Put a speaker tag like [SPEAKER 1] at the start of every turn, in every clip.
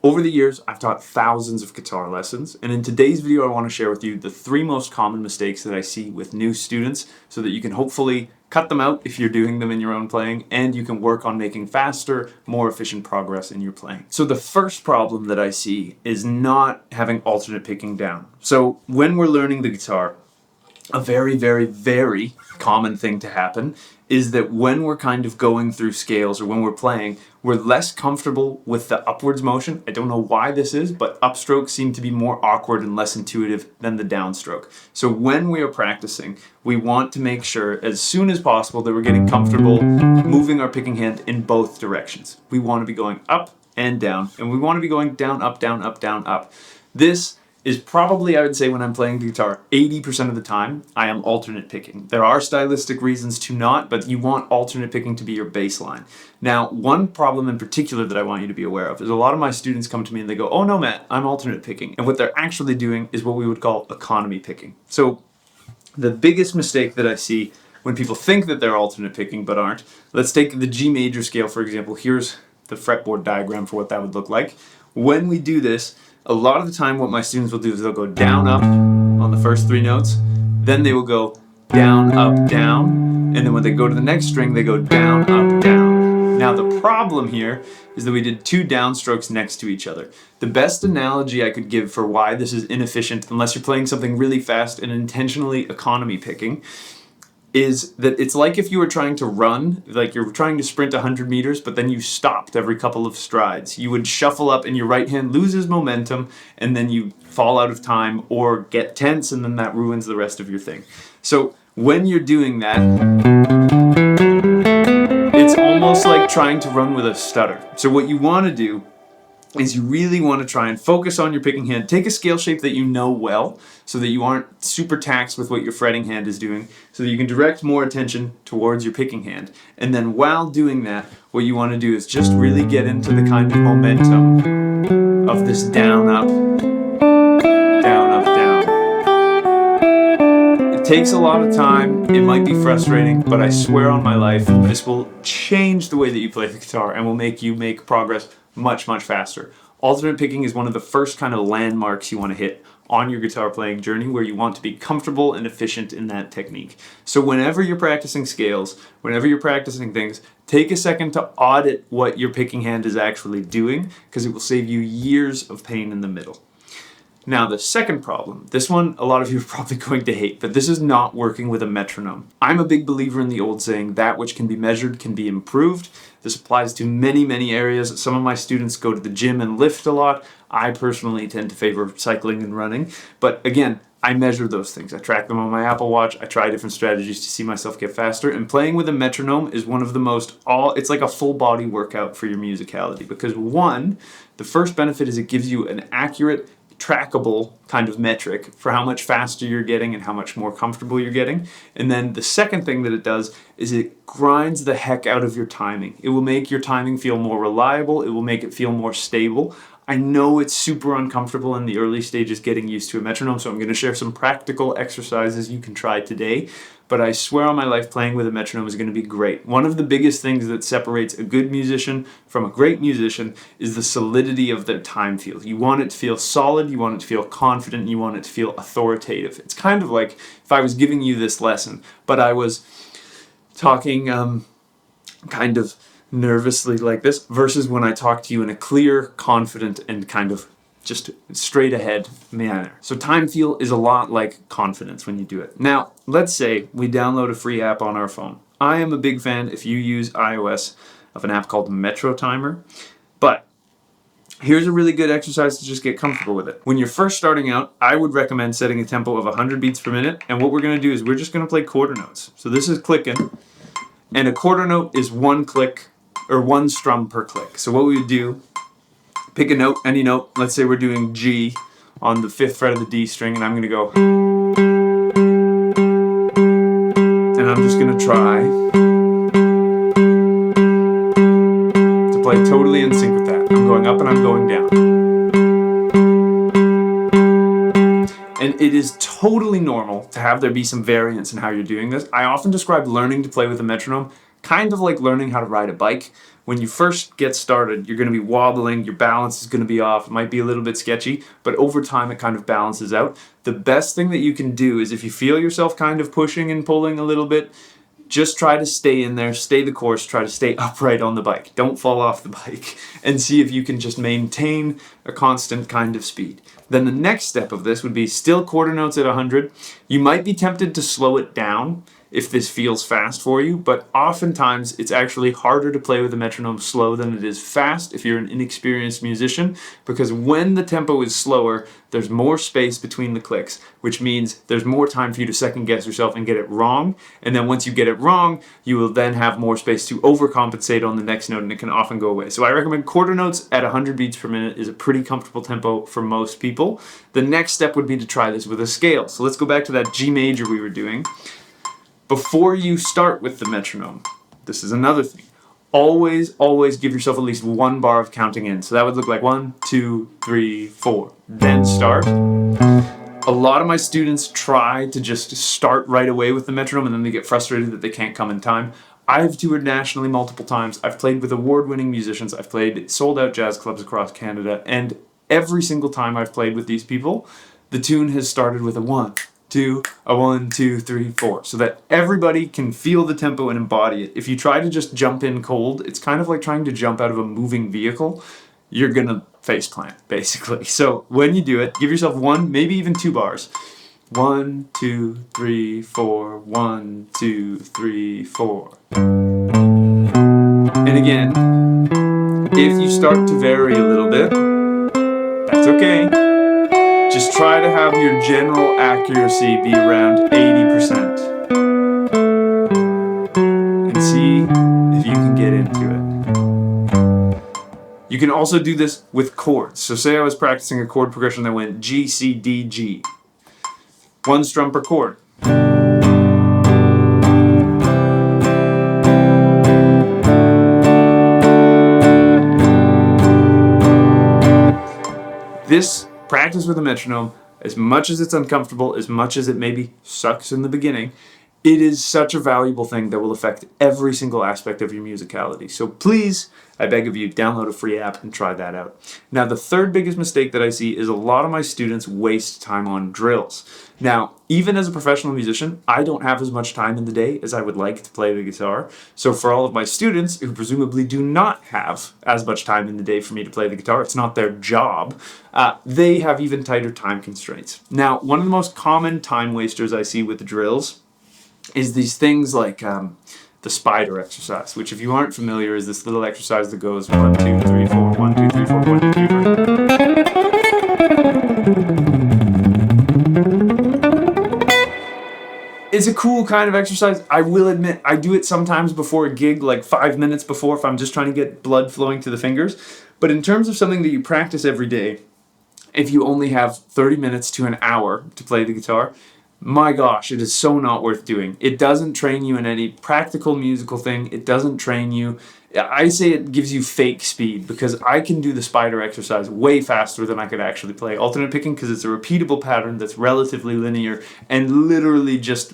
[SPEAKER 1] Over the years, I've taught thousands of guitar lessons, and in today's video I want to share with you the 3 most common mistakes that I see with new students so that you can hopefully cut them out if you're doing them in your own playing, and you can work on making faster, more efficient progress in your playing. So the first problem that I see is not having alternate picking down. So when we're learning the guitar, a very, very, very common thing to happen is that when we're kind of going through scales or when we're playing, we're less comfortable with the upwards motion. I don't know why this is, but upstrokes seem to be more awkward and less intuitive than the downstroke. So when we are practicing, we want to make sure as soon as possible that we're getting comfortable moving our picking hand in both directions. We want to be going up and down, and we want to be going down, up, down, up, down, up. This is probably, I would say, when I'm playing the guitar, 80% of the time, I am alternate picking. There are stylistic reasons to not, but you want alternate picking to be your baseline. Now, one problem in particular that I want you to be aware of is a lot of my students come to me and they go, "Oh no, Matt, I'm alternate picking." And what they're actually doing is what we would call economy picking. So the biggest mistake that I see when people think that they're alternate picking but aren't, let's take the G major scale, for example. Here's the fretboard diagram for what that would look like. When we do this, a lot of the time what my students will do is they'll go down, up on the first 3 notes, then they will go down, up, down, and then when they go to the next string, they go down, up, down. Now the problem here is that we did 2 downstrokes next to each other. The best analogy I could give for why this is inefficient, unless you're playing something really fast and intentionally economy picking, is that it's like if you were trying to run, like you're trying to sprint 100 meters, but then you stopped every couple of strides. You would shuffle up and your right hand loses momentum, and then you fall out of time or get tense, and then that ruins the rest of your thing. So when you're doing that, it's almost like trying to run with a stutter. So what you want to do is you really want to try and focus on your picking hand. Take a scale shape that you know well so that you aren't super taxed with what your fretting hand is doing, so that you can direct more attention towards your picking hand. And then while doing that, what you want to do is just really get into the kind of momentum of this down, up, down, up, down. It takes a lot of time, it might be frustrating, but I swear on my life, this will change the way that you play the guitar and will make you make progress much, much faster. Alternate picking is one of the first kind of landmarks you want to hit on your guitar playing journey, where you want to be comfortable and efficient in that technique. So whenever you're practicing scales, whenever you're practicing things, take a second to audit what your picking hand is actually doing, because it will save you years of pain in the middle. Now the second problem, this one a lot of you are probably going to hate, but this is not working with a metronome. I'm a big believer in the old saying, that which can be measured can be improved. This applies to many, many areas. Some of my students go to the gym and lift a lot. I personally tend to favor cycling and running. But again, I measure those things. I track them on my Apple Watch. I try different strategies to see myself get faster. And playing with a metronome is one of the it's like a full body workout for your musicality. Because one, the first benefit is it gives you an accurate, trackable kind of metric for how much faster you're getting and how much more comfortable you're getting. And then the second thing that it does is it grinds the heck out of your timing. It will make your timing feel more reliable. It will make it feel more stable. I know it's super uncomfortable in the early stages getting used to a metronome, so I'm going to share some practical exercises you can try today. But I swear on my life, playing with a metronome is going to be great. One of the biggest things that separates a good musician from a great musician is the solidity of their time feel. You want it to feel solid, you want it to feel confident, you want it to feel authoritative. It's kind of like if I was giving you this lesson, but I was talking kind of nervously like this, versus when I talk to you in a clear, confident, and kind of just straight ahead manner. So time feel is a lot like confidence when you do it. Now, let's say we download a free app on our phone. I am a big fan, if you use iOS, of an app called Metro Timer. But here's a really good exercise to just get comfortable with it. When you're first starting out, I would recommend setting a tempo of 100 beats per minute. And what we're going to do is we're just going to play quarter notes. So this is clicking. And a quarter note is 1 click or 1 strum per click. So what we would do, pick a note, any note. Let's say we're doing G on the 5th fret of the D string, and I'm going to go, and I'm just going to try to play totally in sync with that. I'm going up and I'm going down. And it is totally normal to have there be some variance in how you're doing this. I often describe learning to play with a metronome kind of like learning how to ride a bike. When you first get started, you're going to be wobbling, your balance is going to be off, it might be a little bit sketchy, but over time it kind of balances out. The best thing that you can do is if you feel yourself kind of pushing and pulling a little bit, just try to stay in there, stay the course, try to stay upright on the bike. Don't fall off the bike, and see if you can just maintain a constant kind of speed. Then the next step of this would be still quarter notes at 100. You might be tempted to slow it down if this feels fast for you, but oftentimes it's actually harder to play with a metronome slow than it is fast if you're an inexperienced musician, because when the tempo is slower, there's more space between the clicks, which means there's more time for you to second guess yourself and get it wrong. And then once you get it wrong, you will then have more space to overcompensate on the next note, and it can often go away. So I recommend quarter notes at 100 beats per minute is a pretty comfortable tempo for most people. The next step would be to try this with a scale. So let's go back to that G major we were doing. Before you start with the metronome, this is another thing. Always give yourself at least one bar of counting in. So that would look like 1, 2, 3, 4. Then start. A lot of my students try to just start right away with the metronome and then they get frustrated that they can't come in time. I've toured nationally multiple times. I've played with award-winning musicians. I've played sold-out jazz clubs across Canada. And every single time I've played with these people, the tune has started with a 1, 2, a 1, 2, 3, 4, so that everybody can feel the tempo and embody it. If you try to just jump in cold, it's kind of like trying to jump out of a moving vehicle. You're gonna faceplant, basically. So when you do it, give yourself 1, maybe even 2 bars. 1, 2, 3, 4, 1, 2, 3, 4. And again, if you start to vary a little bit, that's okay. Just try to have your general accuracy be around 80%. And see if you can get into it. You can also do this with chords. So say I was practicing a chord progression that went G, C, D, G. 1 strum per chord. This practice with a metronome, as much as it's uncomfortable, as much as it maybe sucks in the beginning, it is such a valuable thing that will affect every single aspect of your musicality. So please, I beg of you, download a free app and try that out. Now, the third biggest mistake that I see is a lot of my students waste time on drills. Now, even as a professional musician, I don't have as much time in the day as I would like to play the guitar. So for all of my students who presumably do not have as much time in the day for me to play the guitar, it's not their job, they have even tighter time constraints. Now, one of the most common time wasters I see with the drills is these things like the spider exercise, which if you aren't familiar is this little exercise that goes 1, 2, 3, 4, 1, 2, 3, 4, 1, 2, 3, 4. It's a cool kind of exercise. I will admit, I do it sometimes before a gig, like 5 minutes before, if I'm just trying to get blood flowing to the fingers. But in terms of something that you practice every day, if you only have 30 minutes to an hour to play the guitar, my gosh, it is so not worth doing. It doesn't train you in any practical musical thing. It doesn't train you. I say it gives you fake speed, because I can do the spider exercise way faster than I could actually play alternate picking, because it's a repeatable pattern that's relatively linear and literally just,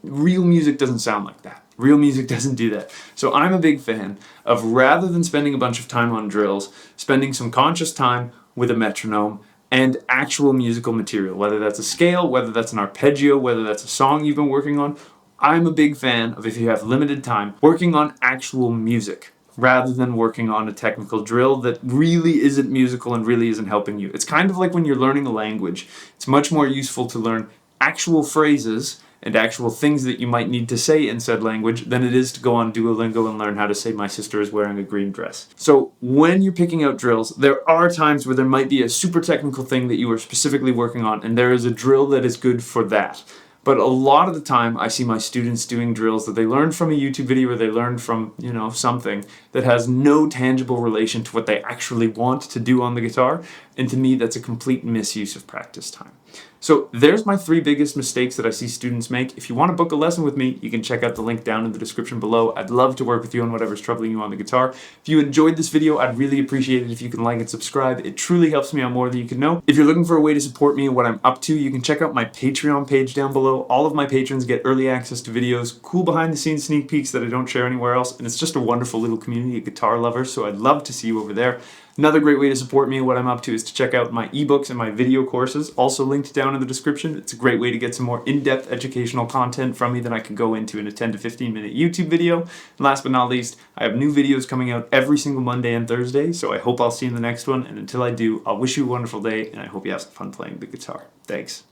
[SPEAKER 1] real music doesn't sound like that. Real music doesn't do that. So I'm a big fan of, rather than spending a bunch of time on drills, spending some conscious time with a metronome and actual musical material, whether that's a scale, whether that's an arpeggio, whether that's a song you've been working on. I'm a big fan of, if you have limited time, working on actual music rather than working on a technical drill that really isn't musical and really isn't helping you. It's kind of like when you're learning a language. It's much more useful to learn actual phrases and actual things that you might need to say in said language than it is to go on Duolingo and learn how to say my sister is wearing a green dress. So when you're picking out drills, there are times where there might be a super technical thing that you are specifically working on, and there is a drill that is good for that. But a lot of the time I see my students doing drills that they learned from a YouTube video or they learned from, something that has no tangible relation to what they actually want to do on the guitar. And to me, that's a complete misuse of practice time. So there's my 3 biggest mistakes that I see students make. If you want to book a lesson with me, you can check out the link down in the description below. I'd love to work with you on whatever's troubling you on the guitar. If you enjoyed this video, I'd really appreciate it if you can like and subscribe. It truly helps me out more than you can know. If you're looking for a way to support me and what I'm up to, you can check out my Patreon page down below. All of my patrons get early access to videos, cool behind the scenes sneak peeks that I don't share anywhere else, and it's just a wonderful little community of guitar lovers, so I'd love to see you over there. Another great way to support me and what I'm up to is to check out my ebooks and my video courses, also linked down in the description. It's a great way to get some more in-depth educational content from me than I could go into in a 10 to 15 minute YouTube video. And last but not least, I have new videos coming out every single Monday and Thursday, so I hope I'll see you in the next one. And until I do, I'll wish you a wonderful day, and I hope you have some fun playing the guitar. Thanks.